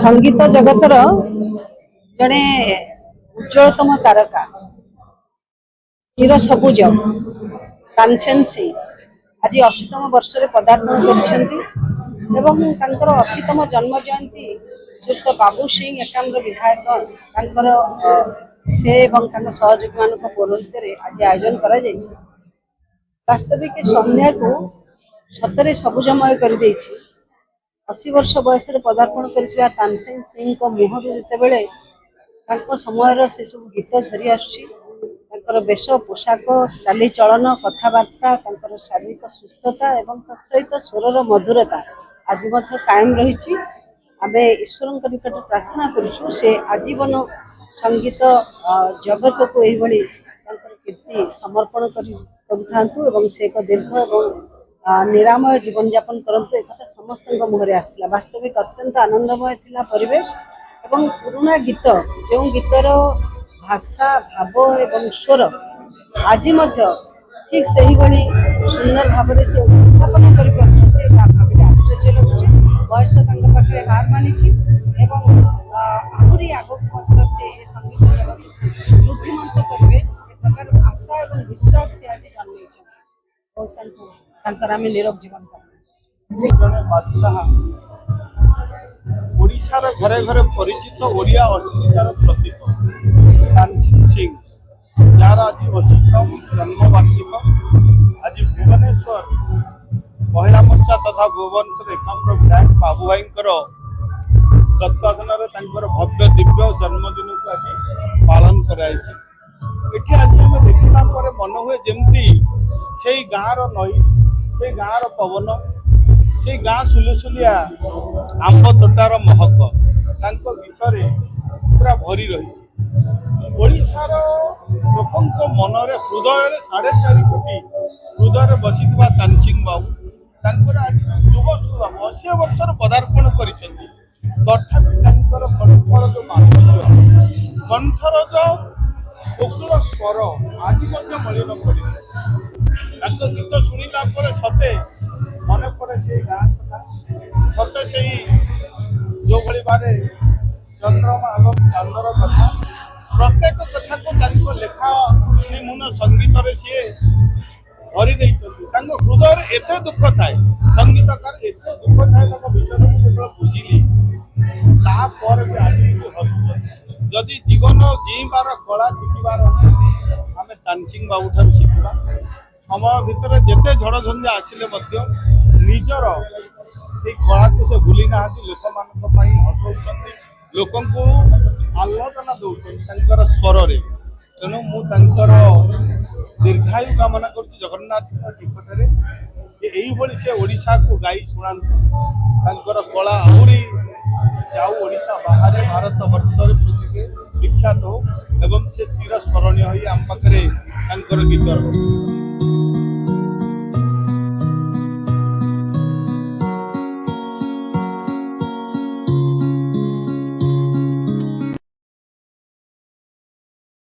संगीत जगतर जड़े उज्जवलतम तारका चिर सबुज तानसेन सिंह आज 80तम वर्ष पदार्पण कर 80तम जन्म जयंती श्रीयुक्त बाबू सिंह एकाम्र विधायक से सहयोगी मान पौरोहित्य आज आयोजन कर वास्तविक संध्या को सतरे सबुजमय कर 80 वर्ष बयस पदार्पण कर तानसेन सिंह मुहर जितेबले समय से सब गीत झरी आसर वेश पोशाक चालीचलन कथबार्ता शारीरिक सुस्थता एवं तत्सहित स्वर मधुरता आज कायम रही आम ईश्वर निकट प्रार्थना करुँ से आजीवन संगीत जगत को यही कीर्ति समर्पण करूँ से एक दीर्घ और निरामय जीवन यापन करते एक समस्त मुहर आसला वास्तविक अत्यंत आनंदमय थिला परिवेश एवं पुराना गीत जो गीतर भाषा भाव एवं स्वर आज ठीक से ही सुंदर भाव से उपस्थापन कर आश्चर्य लगुच बयस पाखे हार मानी आहरी आगे से संगीत जगत बुद्धिमंत करेंगे प्रकार आशा और विश्वास से आज जन्म निरोग जीवन ओडिशार घरे घरे परिचित ओडिया अस्मितार प्रतीक तानसेन सिंह जार आज 80तम जन्मवार्षिक आज भुवनेश्वर महिला मोर्चा तथा भुवनेश्वर एकाम्र विधायक बाबू भाई तत्वाधान भव्य दिव्य जन्मदिन को आज पालन कराई आज देखला मन हुए जमती से गाँव नई से गाँव पवन से गाँ सुलुसुलिया आंब तोटार महक गीतर पूरा भरी रही ओडिशार लोक मनरे हृदय 4.5 कोटी हृदय बसी तानसेन बाबू आज युव सुरम 80 वर्ष पदार्पण कर तथापि कंठर जो माधुर्य कंठर जो कोकिल स्वर आज मलिन कर गीत शुणिला सते मन पड़े से गाँ कथा सते से जो भाई बारे चंद्रमा एवं चांदर कथा प्रत्येक कथा को लेखा निमुन संगीत सी भरी हृदय एत दुख थाए संगीतकार एत दुख थाए विषय को बुझिली तापर भी आज से हसुन जदि जीवन जीवार कला शिखबार आम तानसेन बाबू ठार शिखा समय भितर जिते झड़ झंझा आसिले निजर से कला को से भूली ना लोक मान हसौं लोक आलोचना दौर स्वर तेणु मुझे दीर्घायु कामना कर जगन्नाथ निकट में से ओडिशा को गाई शुणु कला आहरी जाऊ ओडिशा बाहर भारत वर्ष पृथ्वी विख्यात हो एवं से चिर स्मरणीय आम पाखे गीत